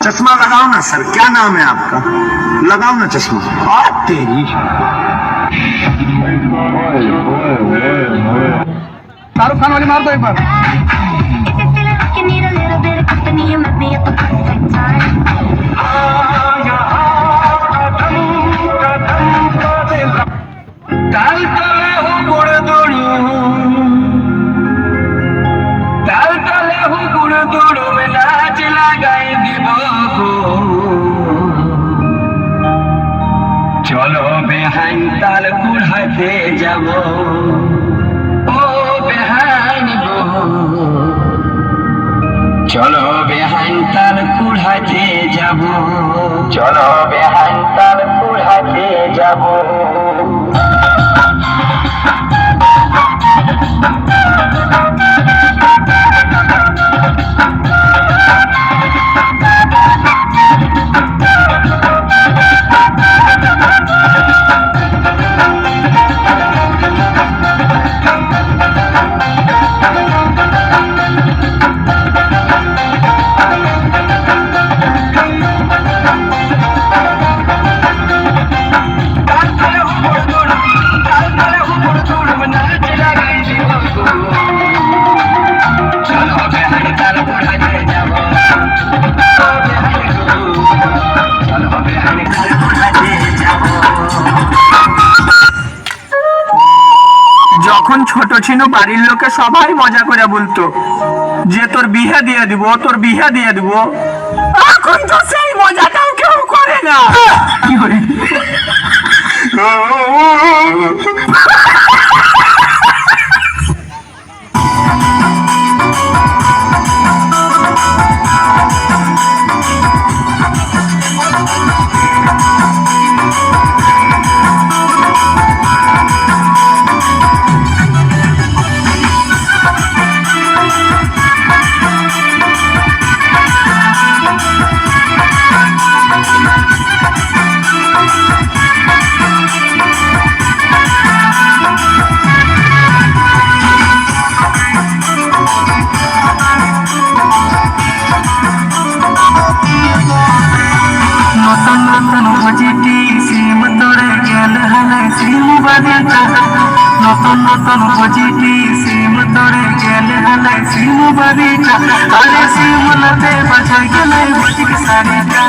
चश्मा लगाओ ना सर, क्या नाम है आपका? लगाओ ना चश्मा। तेरी शाहरुख खान वाली मार दो एक बार। চলো বেহাইন তাল কুড়াতে যাব, ও বেহাইন গো, চলো বেহাইন তাল কুড়াতে যাব, চলো বেহাইন তাল কুড়াতে যাব। যখন ছোট ছিল বাড়ির লোকে সবাই মজা করে বলতো যে তোর বিয়ে দিয়ে দিব, তোর বিয়ে দিয়ে দিব। এখন তো সেই মজাটাও কেউ করে না। কি করে? নতুন নতুন বুঝিটি সিম তোরে গেলে হলে সিম বাড়িটা, আরে সিম লতে বাজাই গেলে বুঝিক সারিটা,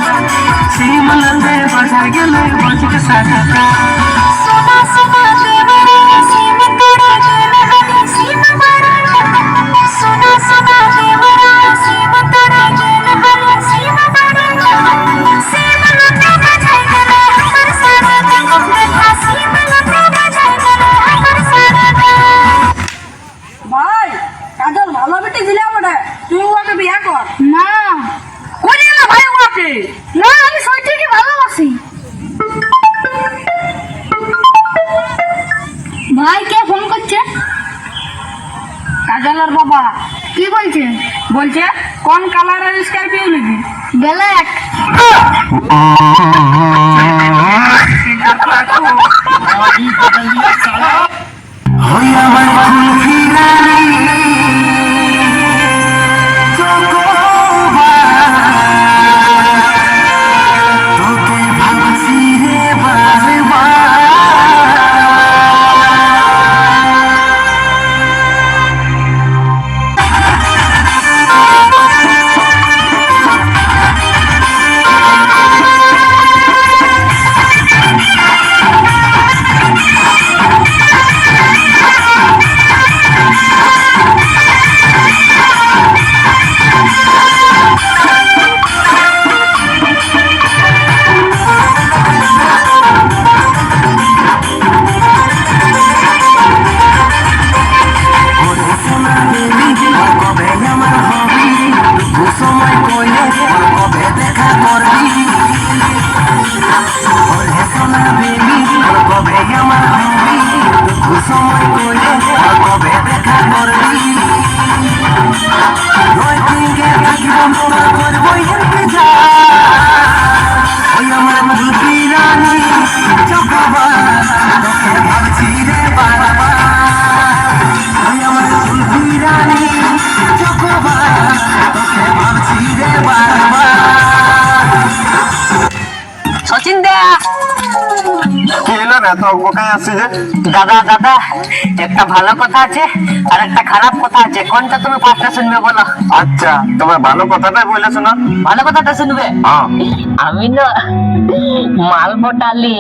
সিম লতে বাজাই গেলে বুঝিক সারিটা। সোনা সোনা দেবরে সিম তোরে গেলে হলে সিম বাড়িটা, সোনা সোনা দেবরে সিম তোরে গেলে হলে সিম বাড়িটা, সিম লতে বাজাই গেলে আমার সারিটা, সিম লতে বাজাই গেলে আমার সারিটা। ভাই কাজল ভালো বেটি দিলে বটে, তুই ওকে বিয়ে কর। না করি না ভাই ওকে। না, আমি সত্যিই ভালোবাসি। ভাই কে ফোন করছে? কাজলের বাবা। কি বলছে? বলছে কোন কালারের স্করপিও নিবি? ব্ল্যাক। দে। কি হলো রে, তো কোথায় আসছি যে? দাদা দাদা, একটা ভালো কথা আছে আর একটা খারাপ কথা আছে, কোনটা তুমি ফার্স্টে শুনবে বলো? আচ্ছা, তোমার ভালো কথাটাই বলে শোনা। ভালো কথাটা শুনবে? হ্যাঁ। আমি না মাল পটালি।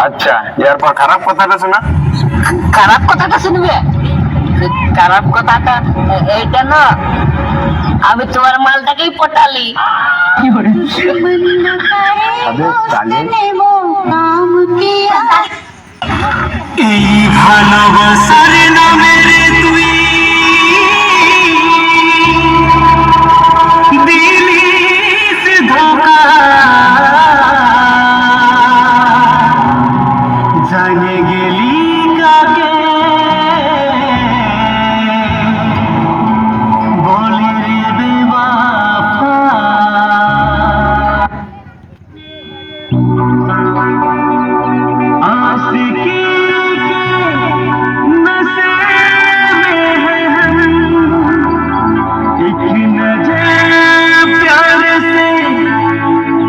আচ্ছা, এরপর খারাপ কথাটা শোনা। খারাপ কথাটা শুনবে? খারাপ কথাটা এইটা না, আমি তোমার মালটাকেই পটালি। আবে সালে, এই ভালোবাসার নামে রে তুই দিলিস ধোকা, জানে গেলি কাকে বলে রে বেওয়াফা। आशिकी के नशे में है हम, एक नजर प्यार से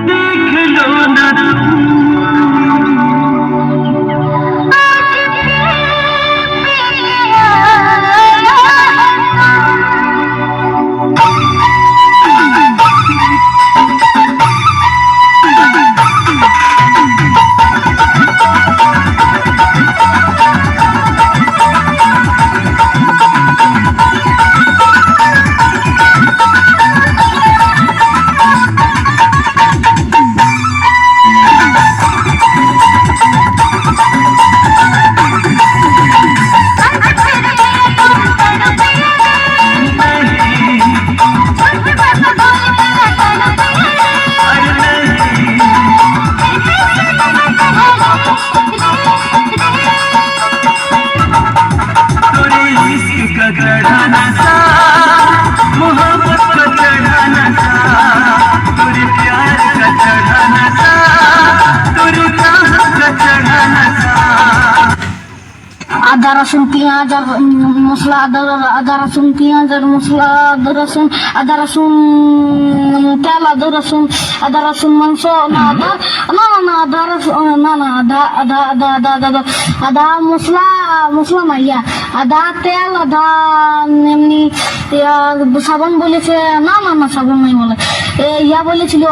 देख लो ना तुम। तोरे इश्क का चढ़ाना सा, मोहब्बत का चढ़ाना सा, तोरे प्यार का चढ़ाना सा, तोरे चाहत का चढ़ाना सा। আদা রসুন পেঁয়াজ আর মশলা, আদা রসুন পেঁয়াজ আর মশলা, আদা রসুন তেল, আদা রসুন মাংস, না আদা, না না না আদা রসুন, না না আদা আদা আদা আদা আদা আদা আদা মশলা, মশলা না ইয়া, আদা তেল, আদা এমনি সাবান বলেছে, না না না সাবান নাই বলে, ইয়া বলেছিল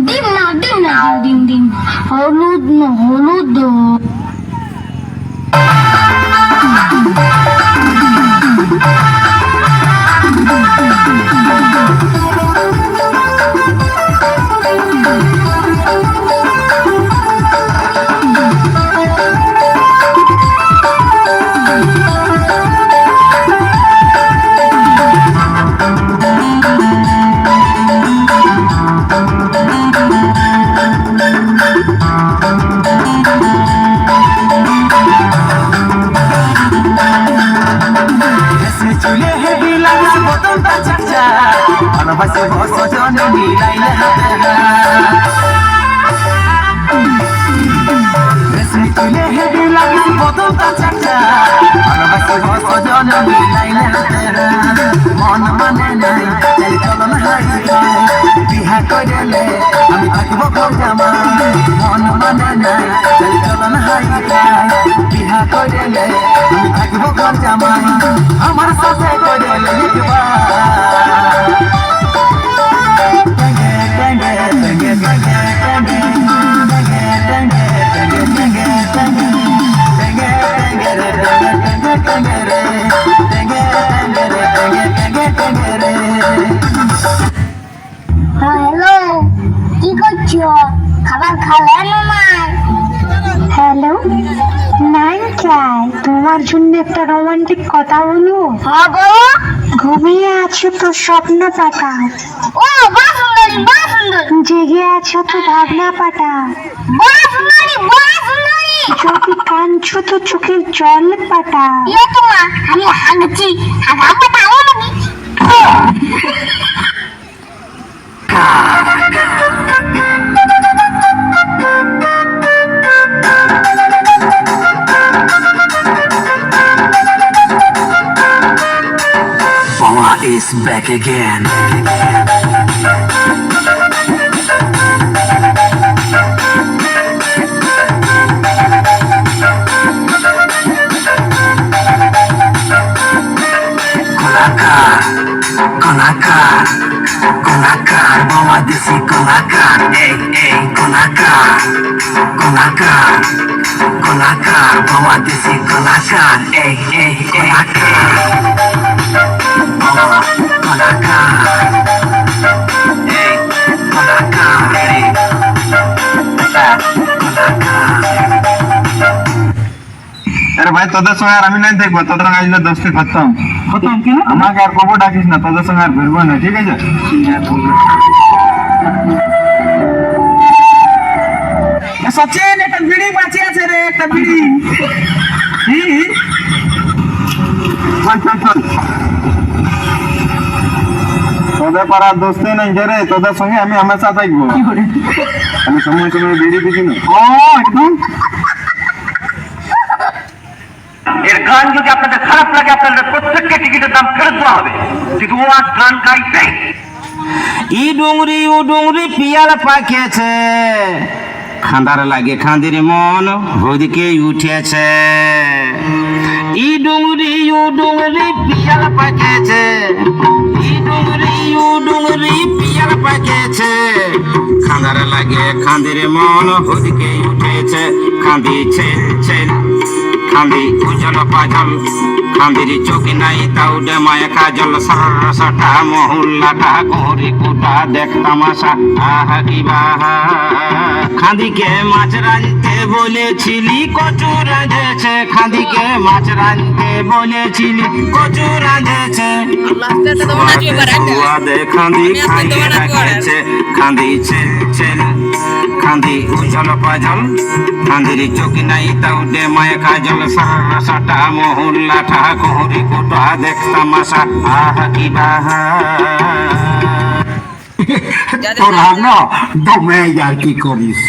ডিম না ডিম না ডিম ডিম, হলুদ না হলুদ। চুলে হেবি লাগা বোতলটা চাচা, ভালোবাসে বসজন মিলাইলে হাতেরা। চুলে হেবি লাগা বোতলটা চাচা, ভালোবাসে বসজন মিলাইলে হাতেরা। মন মানে নাই চাই চলন হারিয়ে, বিহা করিলে আমি থাকবো ঘর জামা। মন মানে নাই চাই চলন হারিয়ে, বিহা করিলে আমি থাকবো ঘর জামা। আমার সাথে করিলে লিখবা হ্যালো, কি করছো? খাবার খালে না নাই? হ্যালো, নাই চাই, তোমার জন্য একটা রোমান্টিক কথা বলবো। হ্যাঁ বলো। ঘুমিয়ে আছো তো স্বপ্ন পাঠাও। ও বাহ সুন্দরী, বাহ সুন্দরী। জেগে আছো তো ভাবনা পাঠাও। বাহ সুন্দরী, বাহ সুন্দরী। যদি কাঁদছো তো চোখের জল পাঠাও। ইয়ে তোমা, আমি হাগছি, হাগা পাঠাও নাকি? Power is back again. দেশি কলাকার এই কলাকার কলাকার কলাকার বাবা দেশি কলাকার এই কলাকার বাবা কলাকার এই কলাকার আরে ভাই তোদের সঙ্গে আর আমি নাই দেখবো, তোদের আজকে দোস্তি খতম খতম কেন আমাকে আর কবো ডাকিস না, তোদের সঙ্গে আর ফিরবো না, ঠিক আছে? সচিন একটা বিড়ি বাঁচি আছে রে একটা বিড়ি চল চল চল, তোদের পাড়ার দোস্তি নাই যে রে, তোদের সঙ্গে আমি হামেশা থাকবো। আমি সময় সময় বিড়ি দিচ্ছি না। ও একদম এর গান যদি আপনাদের খারাপ লাগে আপনাদের প্রত্যেককে টিকিটের দাম ফেরত দেওয়া হবে, কিন্তু ও আর গান গাইছে। ই ডুংরি পিয়াল পাকেছে, খান্দার লাগে খান্দির মন ওদিকে উঠেছে। ই ডুংরি পিয়াল পাকেছে, ই ডুংরি পিয়াল পাকেছে, খান্দার লাগে খান্দির মন ওদিকে উঠেছে। খান্দিছে ছেল খান্দি উজল পাজল, খান্দির চোখে নাই তাউডে মায়া কাজল, সরসটা মহুল্লাটা গহরি কুটা দেখ তামাশা আহা কি বাহা। খান্দিকে মাছ রাঁধতে বলেছিলি কচু রাঁধেছে, খান্দিকে মাছ রাঁধতে বলেছিলি কচু রাঁধেছে। দে খান্দি খাইয়ে রাখেছে, খান্দিছে ছেল খান্দি উজল পাজল, খান্দির চোখে নাই তাউডে মায়া কাজল, সরসটা মহুল্লাটা গহরি কুটা দেখ তামাশা আহা কি বাহা। তোরা না দমে আর কি করিস।